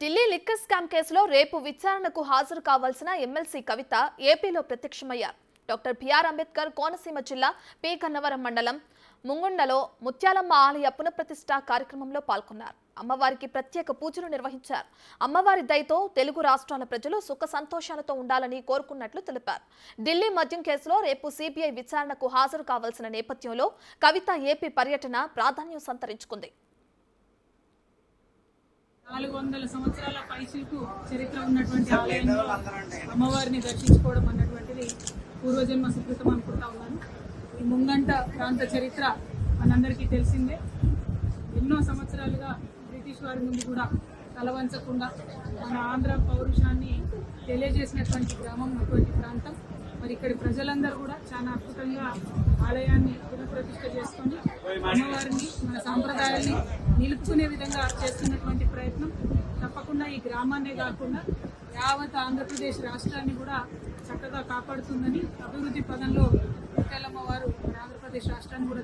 Delhi liquor scam కేసులో రేపు విచారణకు హాజరు కావాల్సిన ఎమ్మెల్సీ కవిత ఏపీలో ప్రత్యక్షమయ్యారు. డాక్టర్ బిఆర్ అంబేద్కర్ కోనసీమ జిల్లా పి గన్నవరం మండలం ముంగుండలో ముత్యాలమ్మ ఆలయ పునఃప్రతిష్ఠ కార్యక్రమంలో పాల్గొన్నారు. అమ్మవారికి ప్రత్యేక పూజలు నిర్వహించారు. అమ్మవారి దయతో తెలుగు రాష్ట్రాల ప్రజలు సుఖ సంతోషాలతో ఉండాలని కోరుకున్నట్లు తెలిపారు. ఢిల్లీ మద్యం కేసులో రేపు సిబిఐ విచారణకు హాజరు కావాల్సిన నేపథ్యంలో కవిత ఏపీ పర్యటన ప్రాధాన్యం సంతరించుకుంది. 400 సంవత్సరాల పైచిలకు చరిత్ర ఉన్నటువంటి ఆలయంలో అమ్మవారిని దర్శించుకోవడం అన్నటువంటిది పూర్వజన్మ సుకృతం అనుకుంటా ఉన్నాను. ఈ ముంగంట ప్రాంత చరిత్ర మనందరికీ తెలిసిందే. ఎన్నో సంవత్సరాలుగా బ్రిటిష్ వారి నుండి కూడా తలవంచకుండా మన ఆంధ్ర పౌరుషాన్ని తెలియజేసినటువంటి గ్రామం, అటువంటి ప్రాంతం. మరి ఇక్కడి ప్రజలందరూ కూడా చాలా అద్భుతంగా ఆలయాన్ని పునఃప్రతిష్ఠ చేసుకొని అమ్మవారిని, మన సాంప్రదాయాల్ని నిలుపుకునే విధంగా చేస్తున్నటువంటి ప్రయత్నం తప్పకుండా ఈ గ్రామాన్నే కాకుండా యావత్ ఆంధ్రప్రదేశ్ రాష్ట్రాన్ని కూడా చక్కగా కాపాడుతుందని, అభివృద్ధి పదంలో ముత్యాలమ్మ వారు మన ఆంధ్రప్రదేశ్ రాష్ట్రాన్ని కూడా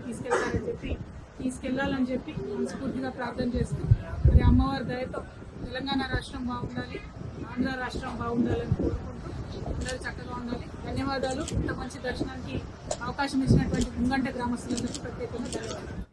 తీసుకెళ్లాలని చెప్పి మనస్ఫూర్తిగా ప్రార్థన చేస్తూ, మరి అమ్మవారి దయతో తెలంగాణ రాష్ట్రం బాగుండాలి, ఆంధ్ర రాష్ట్రం బాగుండాలని కోరుకుంటూ అందరూ చక్కగా ఉండాలి. ధన్యవాదాలు. ఇంత మంచి దర్శనానికి అవకాశం ఇచ్చినటువంటి ముంగంట గ్రామస్తులందరికీ ప్రత్యేకంగా ధన్యవాదాలు.